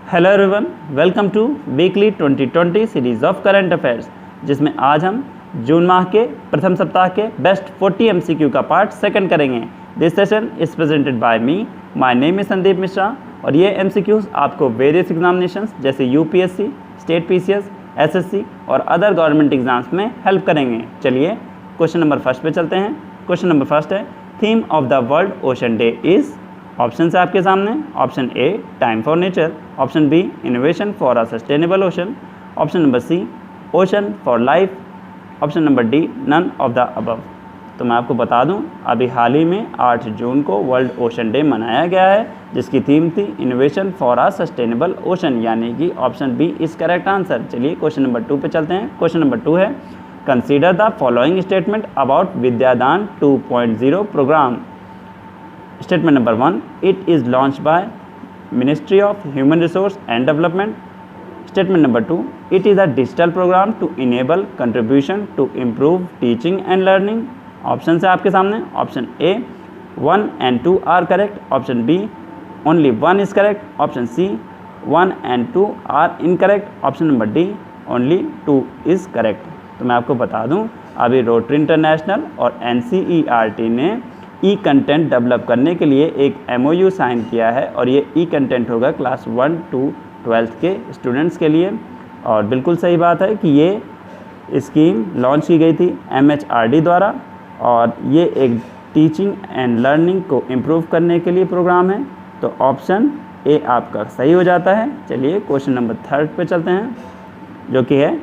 Hello everyone, welcome to weekly 2020 series of current affairs, जिसमें आज हम जून माह के प्रथम सप्ताह के बेस्ट 40 एमसीक्यू का पार्ट सेकंड करेंगे। This session is presented by me, my name is Sandeep Mishra, और ये एमसीक्यूज आपको वेरियस एग्जामिनेशंस जैसे यूपीएससी, स्टेट पीसीएस, एसएससी और अदर गवर्नमेंट एग्जाम्स में हेल्प करेंगे। चलिए क्वेश्चन नंबर फर्स्ट पे चलते हैं। क्वेश्चन नंबर फर्स्ट है, theme of the world ocean day is. Option है आपके सामने। Option A, time for nature. Option B, innovation for a sustainable ocean. Option number C, ocean for life. Option number D, none of the above. तो मैं आपको बता दूं, अभी हाल ही में 8 जून को वर्ल्ड ओशन डे मनाया गया है, जिसकी थीम थी innovation for a sustainable ocean, यानी कि option B is correct answer. चलिए क्वेश्चन नंबर 2 पे चलते हैं। क्वेश्चन नंबर 2 है, consider the following statement about Vidyadaan 2.0 program. Statement number 1, it is launched by Ministry of Human Resource and Development. Statement number 2, it is a digital program to enable contribution to improve teaching and learning. Option है आपके सामने। Option A, 1 and 2 are correct. Option B, only 1 is correct. Option C, 1 and 2 are incorrect. Option number D, only 2 is correct. तो मैं आपको बता दूं, अभी rotary international और NCERT ने ई कंटेंट डेवलप करने के लिए एक MOU साइन किया है, और ये ई कंटेंट होगा क्लास 1 to 12 के स्टूडेंट्स के लिए। और बिल्कुल सही बात है कि ये स्कीम लॉन्च की गई थी MHRD द्वारा, और ये एक टीचिंग एंड लर्निंग को इम्प्रूव करने के लिए प्रोग्राम है। तो ऑप्शन ए आपका सही हो जाता है। चलिए क्वेश्चन नंबर 3 पे चलते हैं, जो कि है,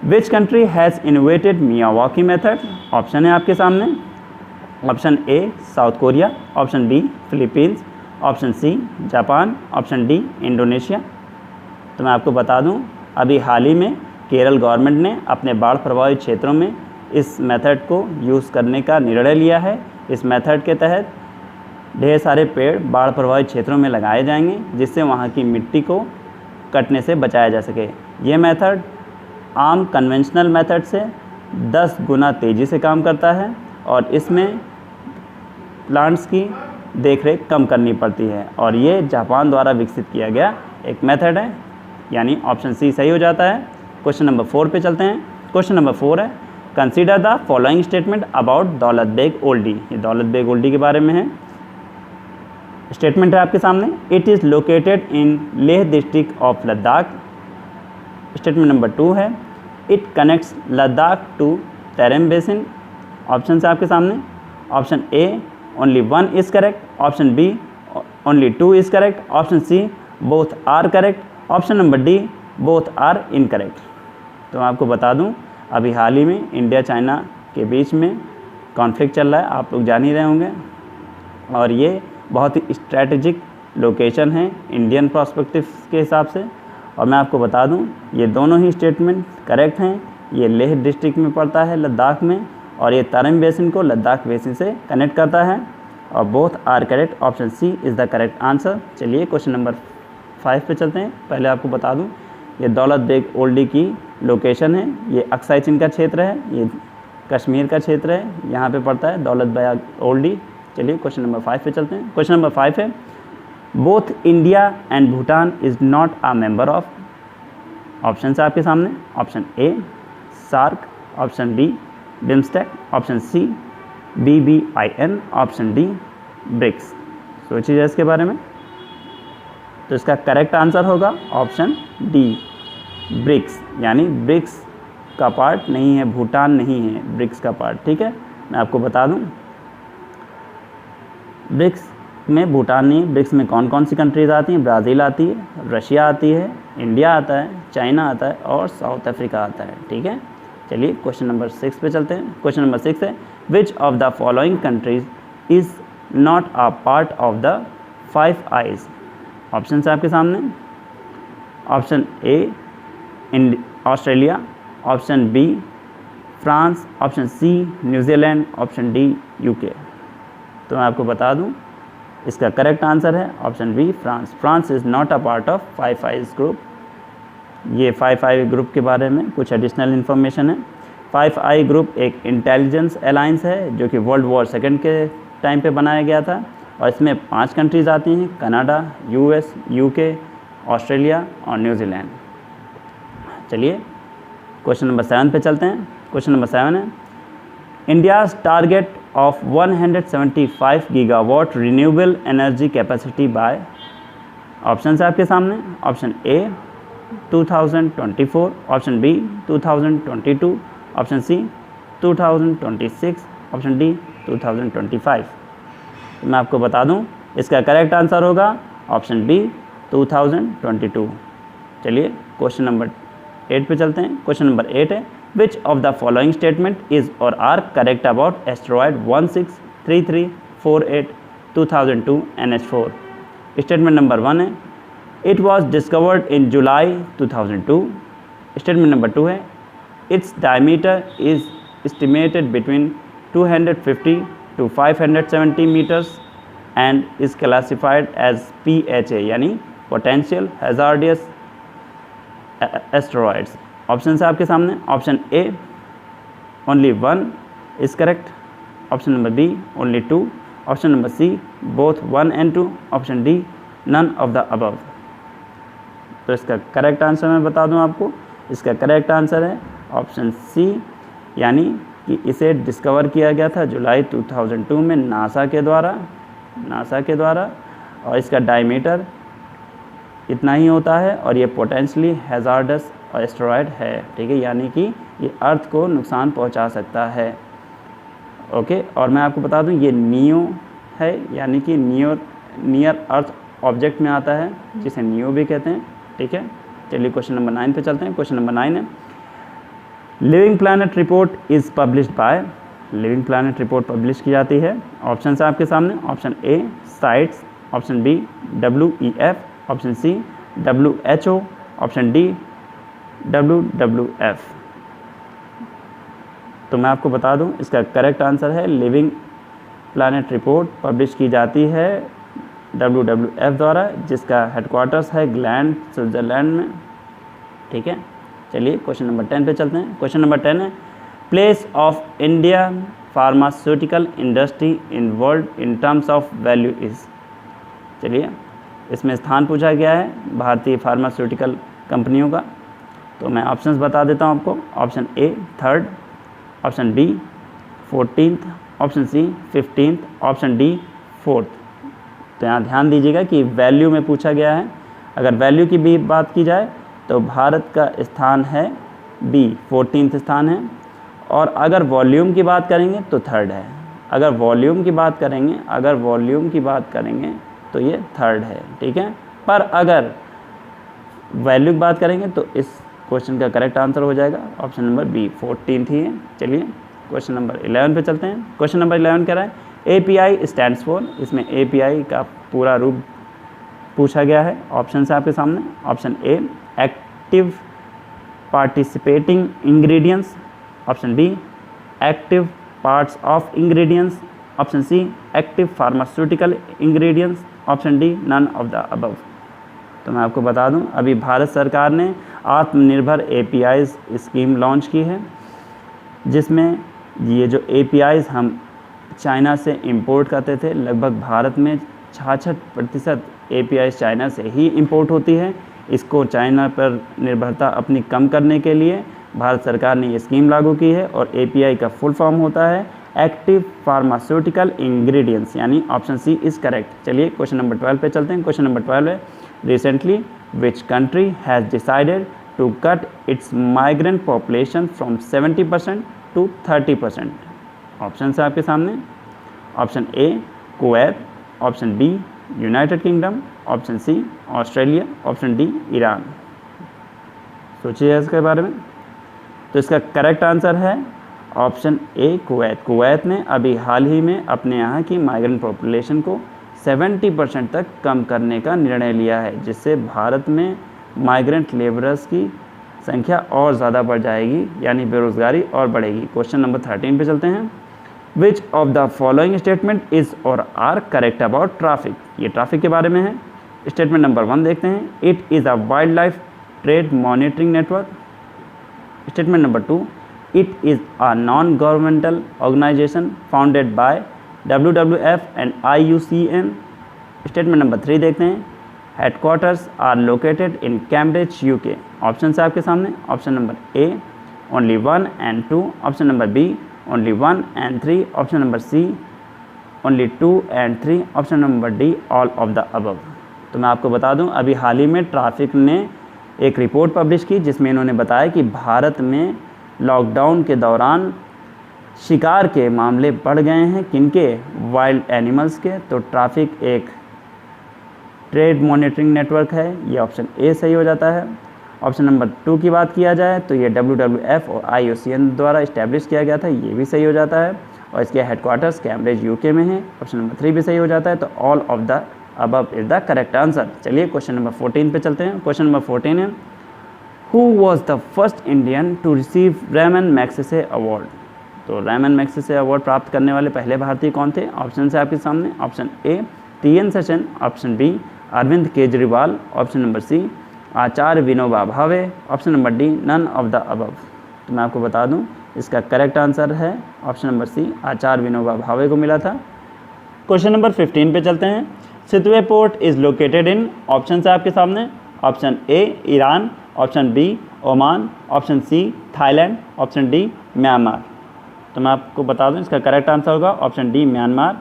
which country has innovated Miyawaki method. Option है आपके सामने। Option A, South Korea. Option B, Philippines. Option C, Japan. Option D, Indonesia. तो मैं आपको बता दूं, अभी हाल ही में केरल गवर्नमेंट ने अपने बाढ़ प्रभावित क्षेत्रों में इस मेथड को यूज़ करने का निर्णय लिया है। इस मेथड के तहत ढेर सारे पेड़ बाढ़ प्रभावित क्षेत्रों में लगाए जाएंगे, जिससे वहाँ की मिट्टी को कटने से बचाया जा सके। ये मेथड आम कन्वेंशनल मेथड से 10 गुना तेज़ी से काम करता है, और इसमें प्लांट्स की देखरेख कम करनी पड़ती है, और ये जापान द्वारा विकसित किया गया एक मेथड है, यानी ऑप्शन सी सही हो जाता है। क्वेश्चन नंबर 4 पे चलते हैं। क्वेश्चन नंबर 4 है, consider the following statement about Daulat Beg Oldi. ये दौलत बेग ओल्डी के बारे में है। स्टेटमेंट है आपके सामने, it is located in Leh district of Ladakh. Statement number 2 है, it connects Ladakh to Tarim basin. Option है आपके सामने। Option A, only 1 is correct. Option B, only 2 is correct. Option C, both are correct. Option number D, both are incorrect. तो मैं आपको बता दूं, अभी हाल ही में इंडिया चाइना के बीच में कॉन्फ्लिक्ट चल रहा है, आप लोग जान ही रहे होंगे, और ये बहुत ही स्ट्रैटेजिक लोकेशन है इंडियन पर्सपेक्टिव के हिसाब से। और मैं आपको बता दूं, ये दोनों ही स्टेटमेंट करेक्ट हैं। ये लेह डिस्ट्रिक्ट में पड़ता है लद्दाख में, और ये तारम बेसिन को लद्दाख बेसिन से कनेक्ट करता है, और both are correct. Option C is the correct answer. चलिए क्वेश्चन नंबर 5 पे चलते हैं। पहले आपको बता दूं, ये दौलत बेग ओल्डी की लोकेशन है, ये अक्साई चिन का क्षेत्र है, ये कश्मीर का क्षेत्र है, यहाँ पे पड़ता है दौलत बेग ओल्डी। चलिए क्वेश्चन नंबर 5 पे चलते हैं। क्वेश्चन नंबर 5 है, both India and Bhutan is not a member of. Option है आपके सामने। Option A, SAARC. Option B, BIMSTEC. Option C, BBIN। Option D, BRICS. सोचिए इसके बारे में। तो इसका करेक्ट आंसर होगा ऑप्शन डी, ब्रिक्स, यानी ब्रिक्स का पार्ट नहीं है, भूटान नहीं है ब्रिक्स का पार्ट। ठीक है, मैं आपको बता दूं, ब्रिक्स में भूटान नहीं, ब्रिक्स में कौन कौन सी कंट्रीज़ आती हैं? ब्राज़ील आती है, रशिया आती है, इंडिया आता है, चाइना आता है, और साउथ अफ्रीका आता है। ठीक है, चलिए क्वेश्चन नंबर 6 पे चलते हैं। क्वेश्चन नंबर 6 है, which of the following countries is not a part of the 5 eyes. Option है आपके सामने। Option A, Australia. Option B, France. Option C, New Zealand. Option D, UK। तो मैं आपको बता दूं, इसका करेक्ट आंसर है option B, France. France is not a part of 5 eyes group. ये 5 आई ग्रुप के बारे में कुछ एडिशनल इन्फॉर्मेशन है। 5 आई ग्रुप एक इंटेलिजेंस अलायंस है, जो कि वर्ल्ड वॉर सेकेंड के टाइम पे बनाया गया था, और इसमें 5 कंट्रीज़ आती हैं, कनाडा, US, UK, ऑस्ट्रेलिया और न्यूजीलैंड। चलिए क्वेश्चन नंबर 7 पे चलते हैं। क्वेश्चन नंबर 7 है India's target of 175 gigawatt renewable energy capacity by. Option है आपके सामने। Option A 2024, option B 2022, option C 2026, option D 2025। तो मैं आपको बता दूं इसका करेक्ट आंसर होगा ऑप्शन बी 2022। चलिए क्वेश्चन नंबर 8 पे चलते हैं। क्वेश्चन नंबर 8 है which of the following statement is or are correct about asteroid 163348 2002 NH4। Statement number 1 है it was discovered in July 2002। Statement number 2 है its diameter is estimated between 250 to 570 meters and is classified as PHA यानी potential hazardous asteroids। Option है आपके सामने। Option A only 1 is correct, option number B only 2, option number C both 1 and 2, option D none of the above. तो इसका correct answer मैं बता दूं आपको, इसका करेक्ट आंसर है ऑप्शन सी, यानी कि इसे डिस्कवर किया गया था जुलाई 2002 में नासा के द्वारा और इसका डायमीटर इतना ही होता है और ये पोटेंशियली हैजार्डस एस्टेरॉयड है। ठीक है, यानी कि ये अर्थ को नुकसान पहुंचा सकता है। ओके, और मैं आपको बता दूं ये नियो है, यानी कि नियर अर्थ ऑब्जेक्ट में आता है जिसे नियो भी कहते हैं। ठीक है, चलिए क्वेश्चन नंबर 9 पे चलते हैं। क्वेश्चन नंबर 9 है living planet report is published by. Living planet report publish की जाती है। ऑप्शन है आपके सामने। Option A CITES, option B WEF, option C WHO, option D WWF। तो मैं आपको बता दूं इसका करेक्ट आंसर है लिविंग प्लैनेट रिपोर्ट पब्लिश की जाती है WWF द्वारा, जिसका हेडक्वार्टर्स है ग्लैंड, स्विट्ज़रलैंड में। ठीक है, चलिए क्वेश्चन नंबर 10 पे चलते हैं। क्वेश्चन नंबर 10 है place of India pharmaceutical industry in world in terms of value is. चलिए इसमें स्थान पूछा गया है भारतीय फार्मास्यूटिकल कंपनियों का। तो मैं ऑप्शंस बता देता हूँ आपको। Option A 3rd, option B 14th, option C 15th, option D 4th। तो यहाँ ध्यान दीजिएगा कि वैल्यू में पूछा गया है। अगर वैल्यू की भी बात की जाए तो भारत का स्थान है बी 14th स्थान है, और अगर वॉल्यूम की बात करेंगे तो 3rd है। अगर वॉल्यूम की बात करेंगे तो ये 3rd है। ठीक है, पर अगर वैल्यू की बात करेंगे तो इस क्वेश्चन का करेक्ट आंसर हो जाएगा ऑप्शन नंबर बी 14th ही है। चलिए क्वेश्चन नंबर 11 पे चलते हैं। क्वेश्चन नंबर 11 कह रहा है API स्टैंड्स फॉर। इसमें API का पूरा रूप पूछा गया है। ऑप्शन है आपके सामने। Option A active participating ingredients, option B active parts of ingredients, option C active pharmaceutical ingredients, option D none of the above. तो मैं आपको बता दूं अभी भारत सरकार ने आत्मनिर्भर APIs स्कीम लॉन्च की है, जिसमें ये जो APIs हम चाइना से इंपोर्ट करते थे, लगभग भारत में 66% APIs चाइना से ही इंपोर्ट होती है। इसको चाइना पर निर्भरता अपनी कम करने के लिए भारत सरकार ने ये स्कीम लागू की है, और API का फुल फॉर्म होता है एक्टिव फार्मास्यूटिकल इंग्रेडिएंट्स, यानी ऑप्शन सी इज़ करेक्ट। चलिए क्वेश्चन नंबर 12 पे चलते हैं। क्वेश्चन नंबर 12 है recently which country has decided to cut its migrant population from 70% to 30%। Option है आपके सामने। Option A Kuwait, option B United Kingdom, option C Australia, option D Iran. सोचिए इसके बारे में। तो इसका करेक्ट आंसर है ऑप्शन ए कुवैत। कुवैत ने अभी हाल ही में अपने यहाँ की माइग्रेंट पॉपुलेशन को 70% तक कम करने का निर्णय लिया है, जिससे भारत में माइग्रेंट लेबरर्स की संख्या और ज़्यादा बढ़ जाएगी, यानी बेरोज़गारी और बढ़ेगी। क्वेश्चन नंबर 13 पे चलते हैं। Which of the following statement is or are correct about traffic. ये ट्रैफिक के बारे में है। स्टेटमेंट नंबर 1 देखते हैं। It is a wildlife trade monitoring network. Statement number 2 it is a non governmental organization founded by WWF and IUCN। Statement number 3 देखते हैं। Headquarters are located in Cambridge UK. Option है आपके सामने, option number A only 1 and 2, option number B only 1 and 3, option number C only 2 and 3, option number D all of the above. तो मैं आपको बता दूं, अभी हाल ही में ट्रैफिक ने एक रिपोर्ट पब्लिश की जिसमें इन्होंने बताया कि भारत में लॉकडाउन के दौरान शिकार के मामले बढ़ गए हैं। किनके? वाइल्ड एनिमल्स के। तो ट्रैफिक एक ट्रेड मॉनिटरिंग नेटवर्क है, ये ऑप्शन ए सही हो जाता है। ऑप्शन नंबर 2 की बात किया जाए तो ये WWF और IUCN द्वारा इस्टेब्लिश किया गया था, ये भी सही हो जाता है। और इसके हेडक्वार्टर्स कैम्ब्रिज यूके में है। ऑप्शन नंबर 3 भी सही हो जाता है। तो all of the above is the correct answer. चलिए क्वेश्चन नंबर 14 पे चलते हैं। क्वेश्चन नंबर 14 है, who was the first Indian to receive Ramon Magsaysay award. तो रैमन मैग्सेसे अवार्ड प्राप्त करने वाले पहले भारतीय कौन थे? ऑप्शन है आपके सामने, option A TN Seshan, option B Arvind Kejriwal, option number C Acharya Vinoba Bhave, option number D none of the above. तो मैं आपको बता दूं, इसका करेक्ट आंसर है option number C Acharya Vinoba Bhave को मिला था। क्वेश्चन नंबर 15 पे चलते हैं। Sittwe port is located in, option है आपके सामने, option A Iran, option B Oman, option C Thailand, option D Myanmar. तो मैं आपको बता दूं, इसका करेक्ट आंसर होगा ऑप्शन डी म्यांमार।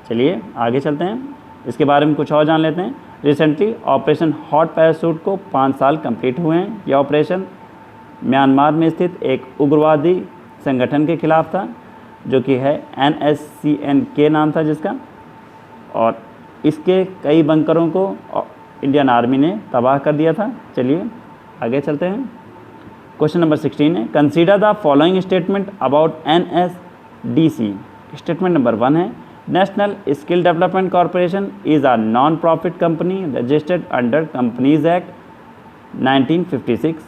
चलिए आगे चलते हैं, इसके बारे में कुछ और जान लेते हैं। रिसेंटली ऑपरेशन हॉट पैराशूट को 5 साल कंप्लीट हुए हैं। यह ऑपरेशन म्यांमार में स्थित एक उग्रवादी संगठन के खिलाफ था, जो कि है NSCN नाम था जिसका, और इसके कई बंकरों को इंडियन आर्मी ने तबाह कर दिया था। चलिए आगे चलते हैं। क्वेश्चन नंबर 16 है, consider the following statement about NSDC। Statement number 1 है, National Skill Development Corporation is a non profit company registered under companies act 1956।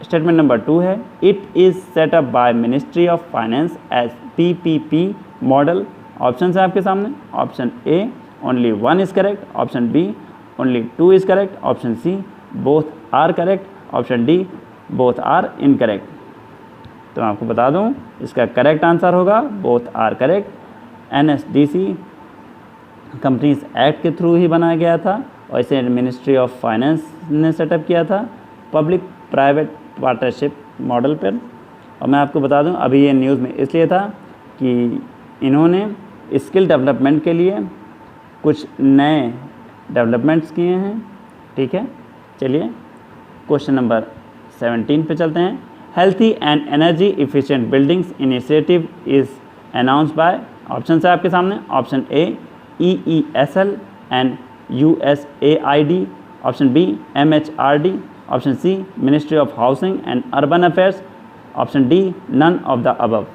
Statement number 2 है, it is set up by ministry of finance as PPP model. Option है आपके सामने, option A only 1 is correct, option B only 2 is correct, option C both are correct, option D both are incorrect. तो मैं आपको बता दूं, इसका correct answer होगा both are correct. NSDC companies act के थ्रू ही बनाया गया था और इसे मिनिस्ट्री ऑफ फाइनेंस ने सेटअप किया था पब्लिक प्राइवेट पार्टनरशिप मॉडल पर। और मैं आपको बता दूं, अभी ये न्यूज़ में इसलिए था कि इन्होंने स्किल डेवलपमेंट के लिए कुछ नए डेवलपमेंट्स किए हैं। ठीक है, चलिए क्वेश्चन नंबर 17 पे चलते हैं। Healthy and energy efficient buildings initiative is announced by. Option है आपके सामने, option A EESL and USAID, option B MHRD, option C ministry of housing and urban affairs, option D none of the above.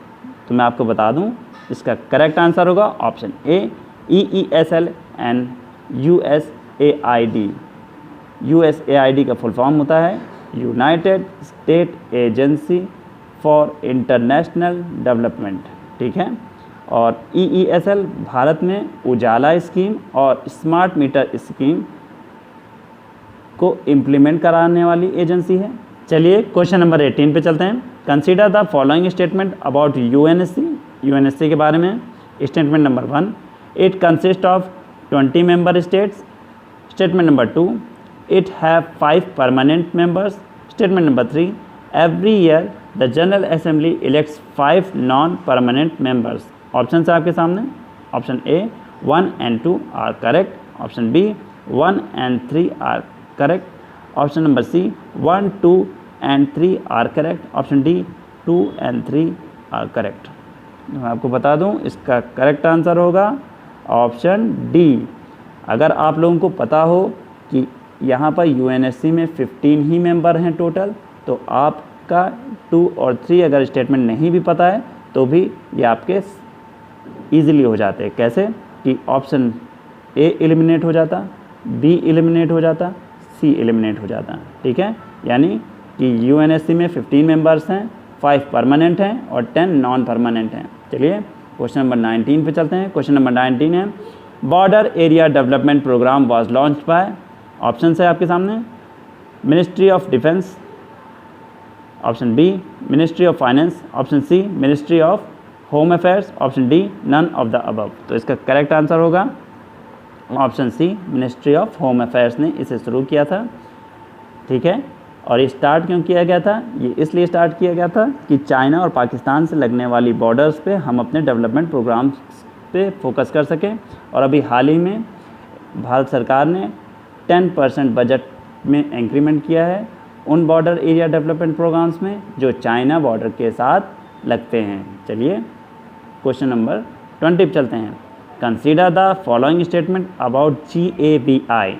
तो मैं आपको बता दूं, इसका correct answer होगा option A EESL and USAID। USAID का फुल फॉर्म होता है united state agency for international development. ठीक है, और EESL भारत में उजाला स्कीम और स्मार्ट मीटर स्कीम को इम्प्लीमेंट कराने वाली एजेंसी है। चलिए क्वेश्चन नंबर 18 पे चलते हैं। Consider the following statement about UNSC के बारे में। Statement number 1, it consist of 20 member states. Statement number 2, it have 5 permanent members. Statement number 3, every year the general assembly elects 5 non permanent members. Option है आपके सामने, option A 1 and 2 are correct, option B 1 and 3 are correct, option number C 1, 2 and 3 are correct, option D 2 and 3 are correct. मैं आपको बता दूं, इसका correct answer होगा option D. अगर आप लोगों को पता हो कि यहाँ पर UNSC में 15 ही मेंबर हैं टोटल, तो आपका 2 और 3 अगर स्टेटमेंट नहीं भी पता है तो भी ये आपके ईजिली हो जाते हैं। कैसे कि ऑप्शन ए एलिमिनेट हो जाता, बी एलिमिनेट हो जाता, सी एलिमिनेट हो जाता। ठीक है, यानी कि UNSC में 15 मेंबर्स हैं, 5 परमानेंट हैं और 10 नॉन परमानेंट हैं। चलिए क्वेश्चन नंबर 19 पे चलते हैं। क्वेश्चन नंबर 19 है, border area development programme was launched by. Option है आपके सामने, ministry of defence, option B ministry of finance, option C ministry of home affairs, option D none of the above. तो इसका correct answer होगा option C, ministry of home affairs ने इसे शुरू किया था। ठीक है, और ये स्टार्ट क्यों किया गया था? ये इसलिए स्टार्ट किया गया था कि चाइना और पाकिस्तान से लगने वाली बॉर्डर्स पे हम अपने डेवलपमेंट प्रोग्राम्स पे फोकस कर सकें। और अभी हाल ही में भारत सरकार ने 10% बजट में इंक्रीमेंट किया है उन बॉर्डर एरिया डेवलपमेंट प्रोग्राम्स में जो चाइना बॉर्डर के साथ लगते हैं। चलिए क्वेश्चन नंबर 20 पे चलते हैं। Consider the following statement about GAVI।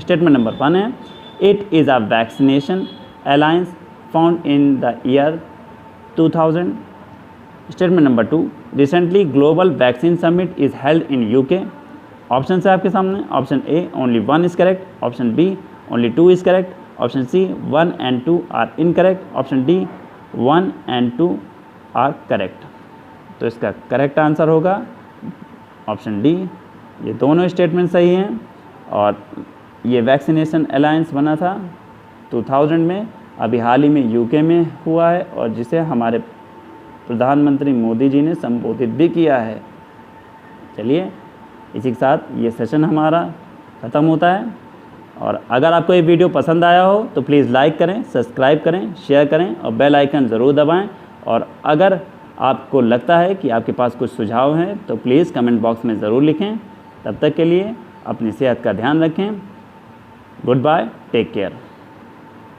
Statement number 1 है, it is a vaccination alliance found in the year 2000। Statement number 2, recently global vaccine summit is held in UK। Option है आपके सामने, option A only 1 is correct, option B only 2 is correct, option C 1 and 2 are incorrect, option D 1 and 2 are correct. तो इसका correct answer होगा option D, ये दोनों statement सही हैं। और ये वैक्सीनेशन अलायंस बना था 2000 में, अभी हाल ही में UK में हुआ है और जिसे हमारे प्रधानमंत्री मोदी जी ने संबोधित भी किया है। चलिए इसी के साथ ये सेशन हमारा ख़त्म होता है। और अगर आपको ये वीडियो पसंद आया हो तो प्लीज़ लाइक करें, सब्सक्राइब करें, शेयर करें और बेल आइकन ज़रूर दबाएं। और अगर आपको लगता है कि आपके पास कुछ सुझाव हैं तो प्लीज़ कमेंट बॉक्स में ज़रूर लिखें। तब तक के लिए अपनी सेहत का ध्यान रखें। Good bye, take care.